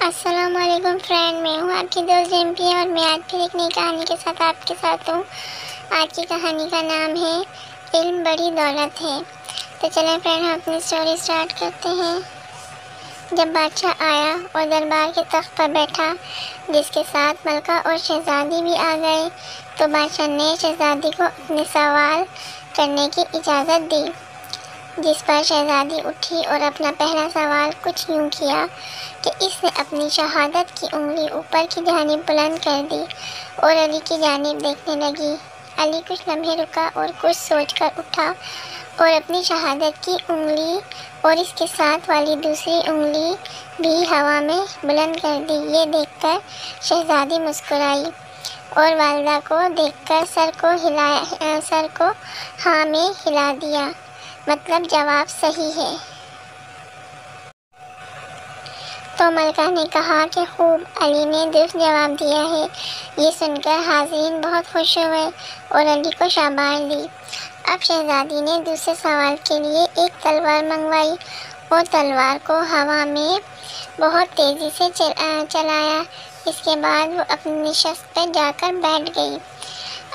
السلام علیکم فرینڈ، میں ہوں آپ کی دوست ڈمپی اور میں آج پھر ایک نئی کہانی کے ساتھ آپ کے ساتھ ہوں۔ آج کی کہانی کا نام ہے علم بڑی دولت ہے۔ تو چلیں فرینڈ، ہم اپنی سٹوری سٹارٹ کرتے ہیں۔ جب بادشاہ آیا اور دربار کے تخت پر بیٹھا، جس کے ساتھ ملکہ اور شہزادی بھی آ گئے، تو بادشاہ نے شہزادی کو اپنے سوال کرنے کی اجازت دی، جس پر شہزادی اٹھی اور اپنا پہلا سوال کچھ یوں کیا کہ اس نے اپنی شہادت کی انگلی اوپر کی جانب بلند کر دی اور علی کی جانب دیکھنے لگی۔ علی کچھ لمحے رکا اور کچھ سوچ کر اٹھا اور اپنی شہادت کی انگلی اور اس کے ساتھ والی دوسری انگلی بھی ہوا میں بلند کر دی۔ یہ دیکھ کر شہزادی مسکرائی اور والدہ کو دیکھ کر سر کو ہاں میں ہلا دیا، مطلب جواب صحیح ہے۔ تو ملکہ نے کہا کہ خوب، علی نے درست جواب دیا ہے۔ یہ سن کر حاضرین بہت خوش ہوئے اور علی کو شاباش دی۔ اب شہزادی نے دوسرے سوال کے لیے ایک تلوار منگوائی اور تلوار کو ہوا میں بہت تیزی سے چلایا۔ اس کے بعد وہ اپنی نشست پر جا کر بیٹھ گئی۔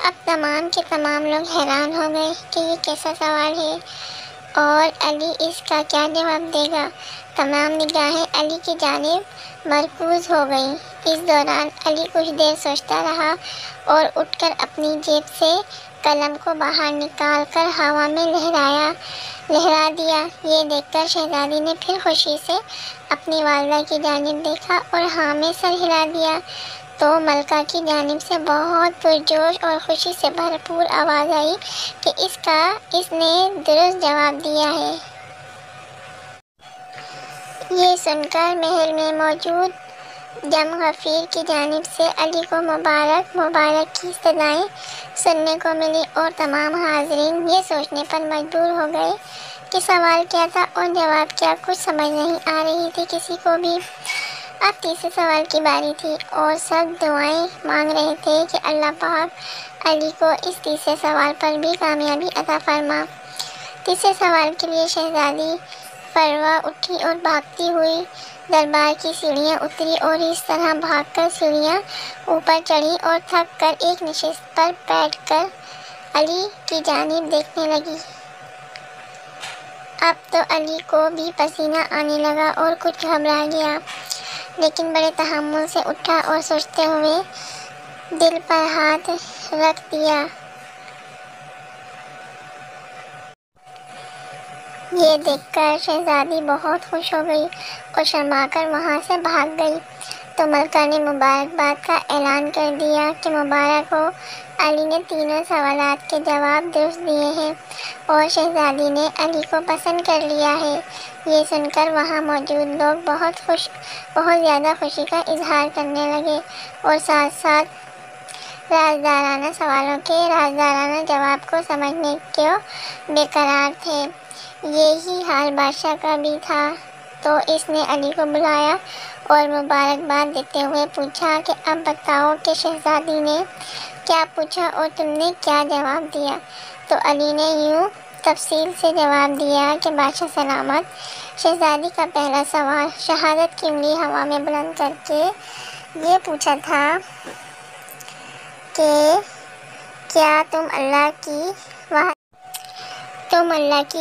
اب تمام کے تمام لوگ حیران ہو گئے کہ یہ کیسا سوال ہے اور علی اس کا کیا جواب دے گا۔ تمام نگاہیں علی کی جانب مرکوز ہو گئیں۔ اس دوران علی کچھ دیر سوچتا رہا اور اٹھ کر اپنی جیب سے قلم کو باہر نکال کر ہوا میں لہرا دیا۔ یہ دیکھ کر شہزادی نے پھر خوشی سے اپنی والدہ کی جانب دیکھا اور ہاں میں سر ہلا دیا، تو ملکہ کی جانب سے بہت پرجوش اور خوشی سے بھرپور آواز آئی کہ اس نے درست جواب دیا ہے۔ یہ سن کر محل میں موجود جم غفیر کی جانب سے علی کو مبارک کی صدائیں سننے کو ملی اور تمام حاضرین یہ سوچنے پر مجبور ہو گئے کہ سوال کیا تھا اور جواب کیا، کچھ سمجھ نہیں آ رہی تھی کسی کو بھی۔ اب تیسرے سوال کی باری تھی اور سب دعائیں مانگ رہے تھے کہ اللہ پاک علی کو اس تیسرے سوال پر بھی کامیابی عطا فرما۔ تیسرے سوال کے لیے شہزادی فروا اٹھی اور بھاگتی ہوئی دربار کی سیڑھیاں اتری اور اس طرح بھاگ کر سیڑھیاں اوپر چڑھی اور تھک کر ایک نشست پر بیٹھ کر علی کی جانب دیکھنے لگی۔ اب تو علی کو بھی پسینہ آنے لگا اور کچھ گھبرا گیا، لیکن بڑے تحمل سے اٹھا اور سوچتے ہوئے دل پر ہاتھ رکھ دیا۔ یہ دیکھ کر شہزادی بہت خوش ہو گئی اور شرما کر وہاں سے بھاگ گئی۔ تو ملکہ نے مبارکباد کا اعلان کر دیا کہ مبارک ہو، علی نے تینوں سوالات کے جواب درست دیے ہیں اور شہزادی نے علی کو پسند کر لیا ہے۔ یہ سن کر وہاں موجود لوگ بہت زیادہ خوشی کا اظہار کرنے لگے اور ساتھ ساتھ رازدارانہ سوالوں کے رازدارانہ جواب کو سمجھنے کو بے قرار تھے۔ یہی حال بادشاہ کا بھی تھا، تو اس نے علی کو بلایا اور مبارکباد دیتے ہوئے پوچھا کہ اب بتاؤ کہ شہزادی نے کیا پوچھا اور تم نے کیا جواب دیا۔ تو علی نے یوں تفصیل سے جواب دیا کہ بادشاہ سلامت، شہزادی کا پہلا سوال شہادت کی انگلی ہوا میں بلند کر کے یہ پوچھا تھا کہ کیا تم اللہ کی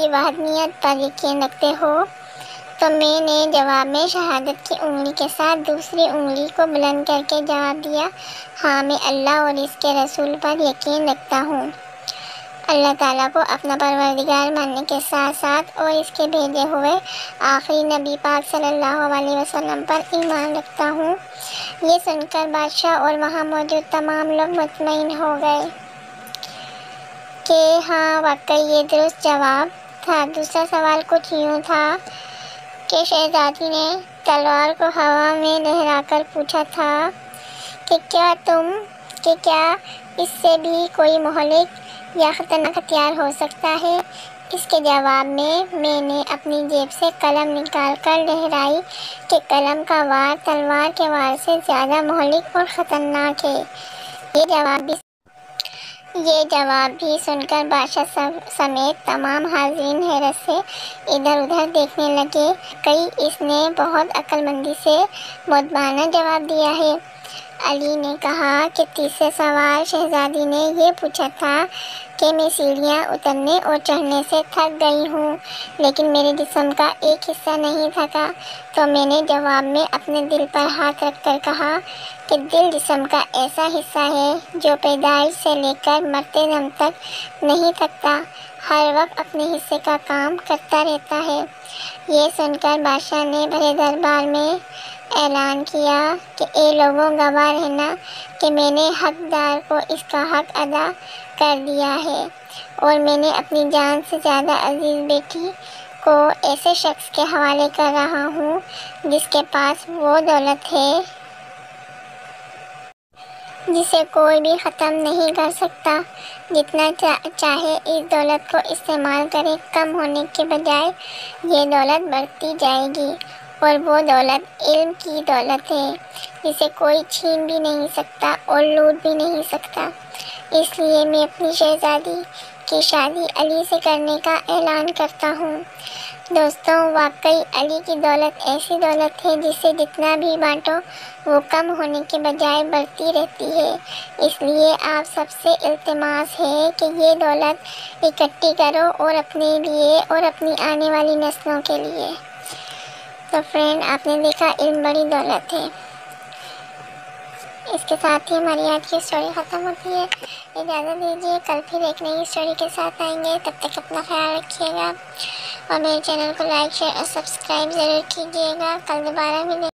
وحدانیت پر یقین رکھتے ہو؟ تو میں نے جواب میں شہادت کی انگلی کے ساتھ دوسری انگلی کو بلند کر کے جواب دیا، ہاں میں اللہ اور اس کے رسول پر یقین رکھتا ہوں، اللہ تعالیٰ کو اپنا پروردگار ماننے کے ساتھ ساتھ اور اس کے بھیجے ہوئے آخری نبی پاک صلی اللہ علیہ وسلم پر ایمان رکھتا ہوں۔ یہ سن کر بادشاہ اور وہاں موجود تمام لوگ مطمئن ہو گئے کہ ہاں واقعی یہ درست جواب تھا۔ دوسرا سوال کچھ یوں تھا کہ شہزادی نے تلوار کو ہوا میں لہرا کر پوچھا تھا کہ کیا اس سے بھی کوئی مہلک یا خطرناک ہتھیار ہو سکتا ہے؟ اس کے جواب میں نے اپنی جیب سے قلم نکال کر لہرائی کہ قلم کا وار تلوار کے وار سے زیادہ مہلک اور خطرناک ہے۔ یہ جواب بھی سن کر بادشاہ سمیت تمام حاضرین حیرت سے ادھر ادھر دیکھنے لگے۔ اس نے بہت عقل مندی سے مؤدبانہ جواب دیا ہے۔ علی نے کہا کہ تیسرے سوال شہزادی نے یہ پوچھا تھا کہ میں سیڑھیاں اترنے اور چڑھنے سے تھک گئی ہوں، لیکن میرے جسم کا ایک حصہ نہیں تھکا، تو میں نے جواب میں اپنے دل پر ہاتھ رکھ کر کہا کہ دل جسم کا ایسا حصہ ہے جو پیدائش سے لے کر مرتے دم تک نہیں تھکتا، ہر وقت اپنے حصے کا کام کرتا رہتا ہے۔ یہ سن کر بادشاہ نے بڑے دربار میں اعلان کیا کہ اے لوگوں، گواہ رہنا کہ میں نے حقدار کو اس کا حق ادا کر دیا ہے، اور میں نے اپنی جان سے زیادہ عزیز بیٹی کو ایسے شخص کے حوالے کر رہا ہوں جس کے پاس وہ دولت ہے جسے کوئی بھی ختم نہیں کر سکتا۔ جتنا چاہے اس دولت کو استعمال کرے، کم ہونے کے بجائے یہ دولت بڑھتی جائے گی، اور وہ دولت علم کی دولت ہے جسے کوئی چھین بھی نہیں سکتا اور لوٹ بھی نہیں سکتا۔ اس لیے میں اپنی شہزادی کی شادی علی سے کرنے کا اعلان کرتا ہوں۔ دوستوں، واقعی علی کی دولت ایسی دولت ہے جسے جتنا بھی بانٹو وہ کم ہونے کے بجائے بڑھتی رہتی ہے۔ اس لیے آپ سب سے التماس ہے کہ یہ دولت اکٹھی کرو، اور اپنے لیے اور اپنی آنے والی نسلوں کے لیے۔ تو فرینڈ، آپ نے دیکھا علم بڑی دولت ہے۔ اس کے ساتھ ہی ہماری آج کی اسٹوری ختم ہوتی ہے۔ اجازت دیجیے، کل پھر ایک نئی اسٹوری کے ساتھ آئیں گے۔ تب تک اپنا خیال رکھیے گا، اور میرے چینل کو لائک، شیئر اور سبسکرائب ضرور کیجیے گا۔ کل دوبارہ ملیں گے۔